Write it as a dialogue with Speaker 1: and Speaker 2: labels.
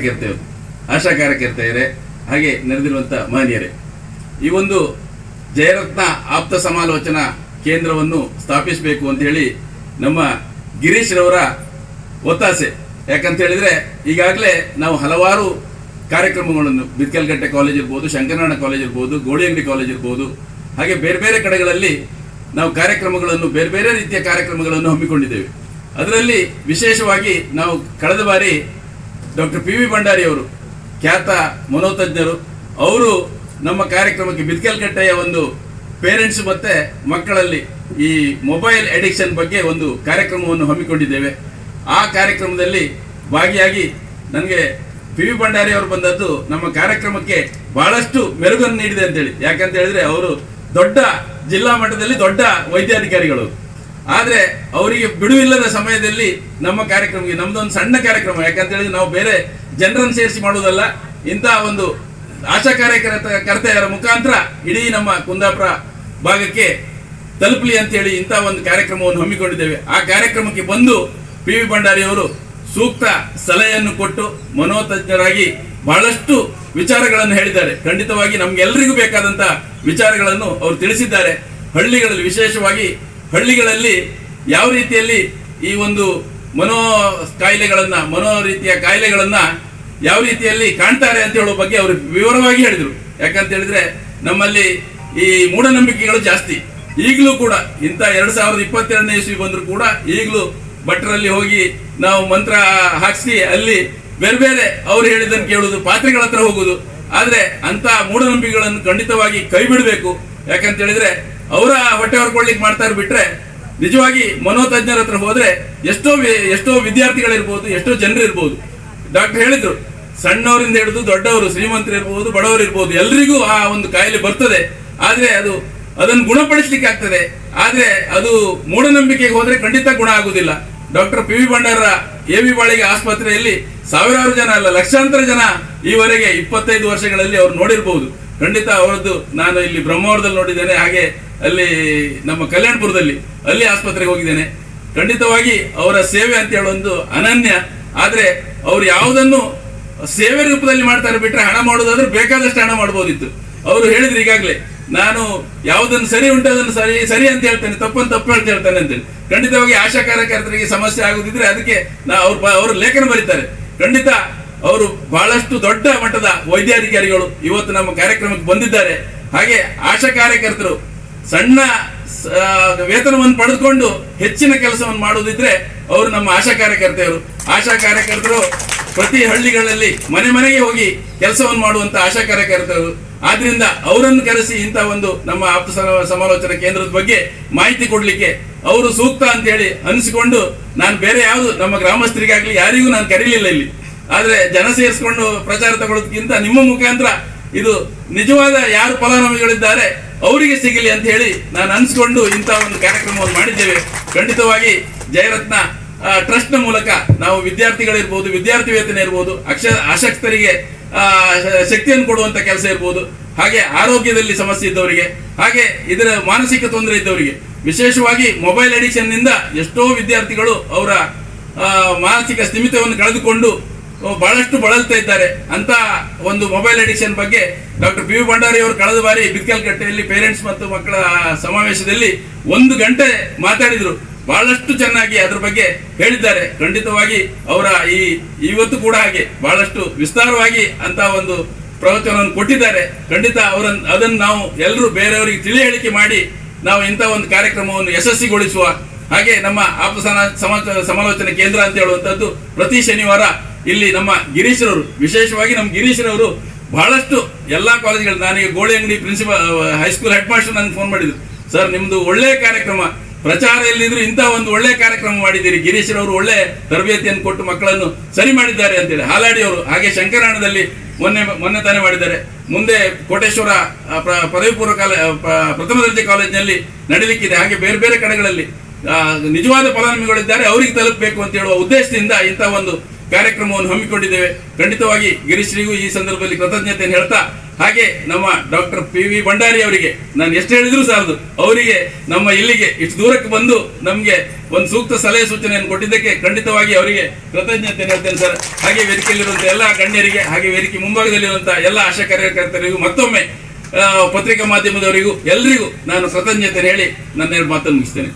Speaker 1: ಕಾರ್ಯಕರ್ತೆಯರು, ಆಶಾ ಕಾರ್ಯಕರ್ತೆಯರೇ, ಹಾಗೆ ನೆರೆದಿರುವಂಥ ಮಹನೀಯರೇ, ಈ ಒಂದು ಜಯರತ್ನ ಆಪ್ತ ಸಮಾಲೋಚನಾ ಕೇಂದ್ರವನ್ನು ಸ್ಥಾಪಿಸಬೇಕು ಅಂತ ಹೇಳಿ ನಮ್ಮ ಗಿರೀಶ್ ರವರ ಒತ್ತಾಸೆ. ಯಾಕಂತ ಹೇಳಿದ್ರೆ ಈಗಾಗಲೇ ನಾವು ಹಲವಾರು ಕಾರ್ಯಕ್ರಮಗಳನ್ನು ಬಿತ್ಕಲ್ಗಟ್ಟೆ ಕಾಲೇಜ್ ಇರ್ಬೋದು, ಶಂಕರನಾರಾಯಣ ಕಾಲೇಜ್ ಇರ್ಬೋದು, ಗೋಳಿಯಂಗಡಿ ಕಾಲೇಜ್ ಇರ್ಬೋದು, ಹಾಗೆ ಬೇರೆ ಬೇರೆ ಕಡೆಗಳಲ್ಲಿ ನಾವು ಕಾರ್ಯಕ್ರಮಗಳನ್ನು ಬೇರೆ ಬೇರೆ ರೀತಿಯ ಕಾರ್ಯಕ್ರಮಗಳನ್ನು ಹಮ್ಮಿಕೊಂಡಿದ್ದೇವೆ. ಅದರಲ್ಲಿ ವಿಶೇಷವಾಗಿ ನಾವು ಕಳೆದ ಬಾರಿ ಡಾಕ್ಟರ್ PV ಭಂಡಾರಿ ಅವರು, ಖ್ಯಾತ ಮನೋತಜ್ಞರು, ಅವರು ನಮ್ಮ ಕಾರ್ಯಕ್ರಮಕ್ಕೆ ಬಿತ್ಕಲ್ಗಟ್ಟೆಯ ಒಂದು ಪೇರೆಂಟ್ಸ್ ಮತ್ತು ಮಕ್ಕಳಲ್ಲಿ ಈ ಮೊಬೈಲ್ ಅಡಿಕ್ಷನ್ ಬಗ್ಗೆ ಒಂದು ಕಾರ್ಯಕ್ರಮವನ್ನು ಹಮ್ಮಿಕೊಂಡಿದ್ದೇವೆ. ಆ ಕಾರ್ಯಕ್ರಮದಲ್ಲಿ ಭಾಗಿಯಾಗಿ ನನಗೆ PV ಭಂಡಾರಿ ಅವರು ಬಂದದ್ದು ನಮ್ಮ ಕಾರ್ಯಕ್ರಮಕ್ಕೆ ಬಹಳಷ್ಟು ಮೆರುಗನ್ನು ನೀಡಿದೆ ಅಂತೇಳಿ. ಯಾಕಂತ ಹೇಳಿದ್ರೆ ಅವರು ದೊಡ್ಡ ಜಿಲ್ಲಾ ಮಟ್ಟದಲ್ಲಿ ದೊಡ್ಡ ವೈದ್ಯಾಧಿಕಾರಿಗಳು, ಆದರೆ ಅವರಿಗೆ ಬಿಡುವಿಲ್ಲದ ಸಮಯದಲ್ಲಿ ನಮ್ಮ ಕಾರ್ಯಕ್ರಮಕ್ಕೆ, ನಮ್ದೊಂದು ಸಣ್ಣ ಕಾರ್ಯಕ್ರಮ, ಯಾಕಂತ ಹೇಳಿದ್ರೆ ನಾವು ಬೇರೆ ಜನರನ್ನು ಸೇರಿಸಿ ಮಾಡುವುದಲ್ಲ, ಇಂತಹ ಒಂದು ಆಶಾ ಕಾರ್ಯಕರ್ತೆಯರ ಮುಖಾಂತರ ಇಡೀ ನಮ್ಮ ಕುಂದಾಪುರ ಭಾಗಕ್ಕೆ ತಲುಪಲಿ ಅಂತೇಳಿ ಇಂಥ ಒಂದು ಕಾರ್ಯಕ್ರಮವನ್ನು ಹಮ್ಮಿಕೊಂಡಿದ್ದೇವೆ. ಆ ಕಾರ್ಯಕ್ರಮಕ್ಕೆ ಬಂದು PV ಭಂಡಾರಿ ಅವರು ಸೂಕ್ತ ಸಲಹೆಯನ್ನು ಕೊಟ್ಟು ಮನೋತಜ್ಞರಾಗಿ ಬಹಳಷ್ಟು ವಿಚಾರಗಳನ್ನು ಹೇಳಿದ್ದಾರೆ. ಖಂಡಿತವಾಗಿ ನಮ್ಗೆಲ್ಲರಿಗೂ ಬೇಕಾದಂಥ ವಿಚಾರಗಳನ್ನು ಅವರು ತಿಳಿಸಿದ್ದಾರೆ. ಹಳ್ಳಿಗಳಲ್ಲಿ, ವಿಶೇಷವಾಗಿ ಹಳ್ಳಿಗಳಲ್ಲಿ ಯಾವ ರೀತಿಯಲ್ಲಿ ಈ ಒಂದು ಮನೋ ರೀತಿಯ ಕಾಯಿಲೆಗಳನ್ನ ಯಾವ ರೀತಿಯಲ್ಲಿ ಕಾಣ್ತಾರೆ ಅಂತ ಹೇಳೋ ಬಗ್ಗೆ ಅವರು ವಿವರವಾಗಿ ಹೇಳಿದರು. ಯಾಕಂತ ಹೇಳಿದ್ರೆ ನಮ್ಮಲ್ಲಿ ಈ ಮೂಢನಂಬಿಕೆಗಳು ಜಾಸ್ತಿ. ಈಗಲೂ ಕೂಡ ಇಂಥ 2022ನೇ ಇಸ್ವಿ ಬಂದರೂ ಕೂಡ ಈಗಲೂ ಭಟ್ರಲ್ಲಿ ಹೋಗಿ ನಾವು ಮಂತ್ರ ಹಾಕಿಸಿ ಅಲ್ಲಿ ಬೇರೆ ಬೇರೆ ಅವ್ರು ಹೇಳಿದ್ದನ್ನು ಕೇಳುವುದು, ಪಾತ್ರೆಗಳ ಹತ್ರ ಹೋಗುದು. ಆದರೆ ಅಂತ ಮೂಢನಂಬಿಕೆಗಳನ್ನು ಖಂಡಿತವಾಗಿ ಕೈ ಬಿಡಬೇಕು. ಯಾಕಂತ ಹೇಳಿದ್ರೆ ಅವರ ಹೊಟ್ಟೆ ಹೊರ್ಕೊಳ್ಳಿಕ್ಕೆ ಮಾಡ್ತಾರೆ ಬಿಟ್ರೆ, ನಿಜವಾಗಿ ಮನೋತಜ್ಞರ ಹತ್ರ ಹೋದ್ರೆ ಎಷ್ಟೋ ವಿದ್ಯಾರ್ಥಿಗಳಿರ್ಬೋದು, ಎಷ್ಟೋ ಜನರು ಇರ್ಬೋದು. ಡಾಕ್ಟರ್ ಹೇಳಿದ್ರು, ಸಣ್ಣವರಿಂದ ಹಿಡಿದು ದೊಡ್ಡವರು, ಶ್ರೀಮಂತರು ಇರ್ಬೋದು, ಬಡವರು ಇರ್ಬೋದು, ಎಲ್ರಿಗೂ ಆ ಒಂದು ಕಾಯಿಲೆ ಬರ್ತದೆ. ಆದ್ರೆ ಅದನ್ನು ಗುಣಪಡಿಸ್ಲಿಕ್ಕೆ ಆಗ್ತದೆ. ಆದ್ರೆ ಅದು ಮೂಢನಂಬಿಕೆಗೆ ಹೋದ್ರೆ ಖಂಡಿತ ಗುಣ ಆಗುದಿಲ್ಲ. ಡಾಕ್ಟರ್ PV ಭಂಡಾರ AV ಬಾಳಿಗೆ ಆಸ್ಪತ್ರೆಯಲ್ಲಿ ಸಾವಿರಾರು ಜನ ಅಲ್ಲ, ಲಕ್ಷಾಂತರ ಜನ ಈವರೆಗೆ 25 ವರ್ಷಗಳಲ್ಲಿ ಅವ್ರು ನೋಡಿರ್ಬಹುದು. ಖಂಡಿತ ಅವರದ್ದು ನಾನು ಇಲ್ಲಿ ಬ್ರಹ್ಮಾವರದಲ್ಲಿ ನೋಡಿದ್ದೇನೆ, ಹಾಗೆ ಅಲ್ಲಿ ನಮ್ಮ ಕಲ್ಯಾಣಪುರದಲ್ಲಿ ಅಲ್ಲಿ ಆಸ್ಪತ್ರೆಗೆ ಹೋಗಿದ್ದೇನೆ. ಖಂಡಿತವಾಗಿ ಅವರ ಸೇವೆ ಅಂತ ಹೇಳೊಂದು ಅನನ್ಯ. ಆದ್ರೆ ಅವ್ರು ಯಾವುದನ್ನು ಸೇವೆ ರೂಪದಲ್ಲಿ ಮಾಡ್ತಾರೆ ಬಿಟ್ರೆ, ಹಣ ಮಾಡೋದಾದ್ರೆ ಬೇಕಾದಷ್ಟು ಹಣ ಮಾಡ್ಬೋದಿತ್ತು. ಅವರು ಹೇಳಿದ್ರು ಈಗಾಗಲೇ, ನಾನು ಯಾವುದನ್ನು ಸರಿ ಉಂಟು ಅದನ್ನು ಸರಿ ಅಂತ ಹೇಳ್ತೇನೆ, ತಪ್ಪನ್ನು ತಪ್ಪು ಅಂತ ಹೇಳ್ತೇನೆ ಅಂತೇಳಿ. ಖಂಡಿತವಾಗಿ ಆಶಾ ಕಾರ್ಯಕರ್ತರಿಗೆ ಸಮಸ್ಯೆ ಆಗುದಿದ್ರೆ ಅದಕ್ಕೆ ಅವರು ಲೇಖನ ಬರೀತಾರೆ. ಖಂಡಿತ ಅವರು ಬಹಳಷ್ಟು ದೊಡ್ಡ ಮಟ್ಟದ ವೈದ್ಯಾಧಿಕಾರಿಗಳು ಇವತ್ತು ನಮ್ಮ ಕಾರ್ಯಕ್ರಮಕ್ಕೆ ಬಂದಿದ್ದಾರೆ. ಹಾಗೆ ಆಶಾ ಕಾರ್ಯಕರ್ತರು ಸಣ್ಣ ವೇತನವನ್ನು ಪಡೆದುಕೊಂಡು ಹೆಚ್ಚಿನ ಕೆಲಸವನ್ನು ಮಾಡುವುದಿದ್ರೆ ಅವರು ನಮ್ಮ ಆಶಾ ಕಾರ್ಯಕರ್ತರು ಪ್ರತಿ ಹಳ್ಳಿಗಳಲ್ಲಿ ಮನೆ ಮನೆಗೆ ಹೋಗಿ ಕೆಲಸವನ್ನು ಮಾಡುವಂತ ಆಶಾ ಕಾರ್ಯಕರ್ತರು. ಆದ್ರಿಂದ ಅವರನ್ನು ಕರೆಸಿ ಇಂಥ ಒಂದು ನಮ್ಮ ಆಪ್ತ ಸಮಾಲೋಚನಾ ಕೇಂದ್ರದ ಬಗ್ಗೆ ಮಾಹಿತಿ ಕೊಡ್ಲಿಕ್ಕೆ ಅವರು ಸೂಕ್ತ ಅಂತ ಹೇಳಿ ಅನಿಸಿಕೊಂಡು, ನಾನು ಬೇರೆ ಯಾವುದು ನಮ್ಮ ಗ್ರಾಮಸ್ಥರಿಗಾಗ್ಲಿ ಯಾರಿಗೂ ನಾನು ಕರೀಲಿಲ್ಲ ಇಲ್ಲಿ. ಆದ್ರೆ ಜನ ಸೇರಿಸ್ಕೊಂಡು ಪ್ರಚಾರ ತಗೊಳ್ಳೋದಕ್ಕಿಂತ ನಿಮ್ಮ ಮುಖಾಂತರ ಇದು ನಿಜವಾದ ಯಾರು ಫಲಾನುಭವಿಗಳಿದ್ದಾರೆ ಅವರಿಗೆ ಸಿಗಲಿ ಅಂತ ಹೇಳಿ ನಾನು ಅನಿಸ್ಕೊಂಡು ಇಂಥ ಒಂದು ಕಾರ್ಯಕ್ರಮವನ್ನು ಮಾಡಿದ್ದೇವೆ. ಖಂಡಿತವಾಗಿ ಜಯರತ್ನ ಟ್ರಸ್ಟ್ ನ ಮೂಲಕ ನಾವು ವಿದ್ಯಾರ್ಥಿಗಳಿರ್ಬೋದು, ವಿದ್ಯಾರ್ಥಿ ವೇತನ ಇರ್ಬೋದು, ಅಶಕ್ತರಿಗೆ ಶಕ್ತಿಯನ್ನು ಕೊಡುವಂತ ಕೆಲಸ ಇರ್ಬೋದು, ಹಾಗೆ ಆರೋಗ್ಯದಲ್ಲಿ ಸಮಸ್ಯೆ ಇದ್ದವರಿಗೆ, ಹಾಗೆ ಇದರ ಮಾನಸಿಕ ತೊಂದರೆ ಇದ್ದವರಿಗೆ, ವಿಶೇಷವಾಗಿ ಮೊಬೈಲ್ ಅಡಿಕ್ಷನ್ ನಿಂದ ಎಷ್ಟೋ ವಿದ್ಯಾರ್ಥಿಗಳು ಅವರ ಮಾನಸಿಕ ಸ್ಥಿಮಿತವನ್ನು ಕಳೆದುಕೊಂಡು ಬಹಳಷ್ಟು ಬಳಲ್ತಾ ಇದ್ದಾರೆ. ಅಂತ ಒಂದು ಮೊಬೈಲ್ ಅಡಿಕ್ಷನ್ ಬಗ್ಗೆ ಡಾಕ್ಟರ್ PV ಭಂಡಾರಿ ಅವರು ಕಳೆದ ಬಾರಿ ಬಿತ್ಕಲ್ಗಟ್ಟೆಯಲ್ಲಿ ಪೇರೆಂಟ್ಸ್ ಮತ್ತು ಮಕ್ಕಳ ಸಮಾವೇಶದಲ್ಲಿ 1 ಗಂಟೆ ಮಾತಾಡಿದ್ರು. ಬಹಳಷ್ಟು ಚೆನ್ನಾಗಿ ಅದ್ರ ಬಗ್ಗೆ ಹೇಳಿದ್ದಾರೆ. ಖಂಡಿತವಾಗಿ ಅವರ ಇವತ್ತು ಕೂಡ ಹಾಗೆ ಬಹಳಷ್ಟು ವಿಸ್ತಾರವಾಗಿ ಅಂತ ಒಂದು ಪ್ರವಚನವನ್ನು ಕೊಟ್ಟಿದ್ದಾರೆ. ಖಂಡಿತ ಅದನ್ನು ನಾವು ಎಲ್ಲರೂ ಬೇರೆಯವರಿಗೆ ತಿಳಿ ಹೇಳಿಕೆ ಮಾಡಿ ನಾವು ಇಂಥ ಒಂದು ಕಾರ್ಯಕ್ರಮವನ್ನು ಯಶಸ್ವಿಗೊಳಿಸುವ ಹಾಗೆ ನಮ್ಮ ಆಪ್ತ ಸಮಾಲೋಚನೆ ಕೇಂದ್ರ ಅಂತ ಹೇಳುವಂತದ್ದು ಪ್ರತಿ ಶನಿವಾರ ಇಲ್ಲಿ ನಮ್ಮ ಗಿರೀಶ್ರವರು, ವಿಶೇಷವಾಗಿ ನಮ್ಮ ಗಿರೀಶ್ರವರು ಬಹಳಷ್ಟು ಎಲ್ಲಾ ಕಾಲೇಜುಗಳು, ನಾನೀಗ ಗೋಳಿಯಂಗಡಿ ಪ್ರಿನ್ಸಿಪಲ್ ಹೈಸ್ಕೂಲ್ ಹೆಡ್ ಮಾಸ್ಟರ್ ನನಗೆ ಫೋನ್ ಮಾಡಿದ್ರು, ಸರ್ ನಿಮ್ದು ಒಳ್ಳೆಯ ಕಾರ್ಯಕ್ರಮ, ಪ್ರಚಾರ ಎಲ್ಲಿದ್ರು ಇಂಥ ಒಂದು ಒಳ್ಳೆ ಕಾರ್ಯಕ್ರಮ ಮಾಡಿದ್ದೀರಿ, ಗಿರೀಶ್ರವರು ಒಳ್ಳೆ ತರಬೇತಿಯನ್ನು ಕೊಟ್ಟು ಮಕ್ಕಳನ್ನು ಸರಿ ಮಾಡಿದ್ದಾರೆ ಅಂತೇಳಿ. ಹಾಲಾಡಿ ಅವರು ಹಾಗೆ ಶಂಕರಾಯಣದಲ್ಲಿ ಮೊನ್ನೆ ತಾನೇ ಮಾಡಿದ್ದಾರೆ. ಮುಂದೆ ಕೋಟೇಶ್ವರ ಪದವಿ ಪೂರ್ವ ಪ್ರಥಮ ದರ್ಜೆ ಕಾಲೇಜಿನಲ್ಲಿ ನಡೀಲಿಕ್ಕಿದೆ. ಹಾಗೆ ಬೇರೆ ಬೇರೆ ಕಡೆಗಳಲ್ಲಿ ನಿಜವಾದ ಫಲಾನುಭವಿಗಳಿದ್ದಾರೆ, ಅವರಿಗೆ ತಲುಪಬೇಕು ಅಂತ ಹೇಳುವ ಉದ್ದೇಶದಿಂದ ಇಂಥ ಒಂದು ಕಾರ್ಯಕ್ರಮವನ್ನು ಹಮ್ಮಿಕೊಂಡಿದ್ದೇವೆ. ಖಂಡಿತವಾಗಿ ಗಿರೀಶ್ರಿಗೂ ಈ ಸಂದರ್ಭದಲ್ಲಿ ಕೃತಜ್ಞತೆಯನ್ನು ಹೇಳ್ತಾ ಹಾಗೆ ನಮ್ಮ ಡಾಕ್ಟರ್ PV ಭಂಡಾರಿ ಅವರಿಗೆ ನಾನು ಎಷ್ಟು ಹೇಳಿದ್ರು ಸಾಲದು, ಅವರಿಗೆ ನಮ್ಮ ಇಲ್ಲಿಗೆ ಇಷ್ಟು ದೂರಕ್ಕೆ ಬಂದು ನಮಗೆ ಒಂದು ಸೂಕ್ತ ಸಲಹೆ ಸೂಚನೆಯನ್ನು ಕೊಟ್ಟಿದ್ದಕ್ಕೆ ಖಂಡಿತವಾಗಿ ಅವರಿಗೆ ಕೃತಜ್ಞತೆ ಹೇಳ್ತೇನೆ ಸರ್. ಹಾಗೆ ವೇದಿಕೆಯಲ್ಲಿರುವಂತಹ ಎಲ್ಲ ಗಣ್ಯರಿಗೆ, ಹಾಗೆ ವೇದಿಕೆ ಮುಂಭಾಗದಲ್ಲಿರುವಂತಹ ಎಲ್ಲ ಆಶಾ ಕಾರ್ಯಕರ್ತರಿಗೂ, ಮತ್ತೊಮ್ಮೆ ಪತ್ರಿಕಾ ಮಾಧ್ಯಮದವರಿಗೂ ಎಲ್ರಿಗೂ ನಾನು ಕೃತಜ್ಞತೆ ಹೇಳಿ ನನ್ನ ಮಾತನ್ನು ಮುಗಿಸ್ತೇನೆ.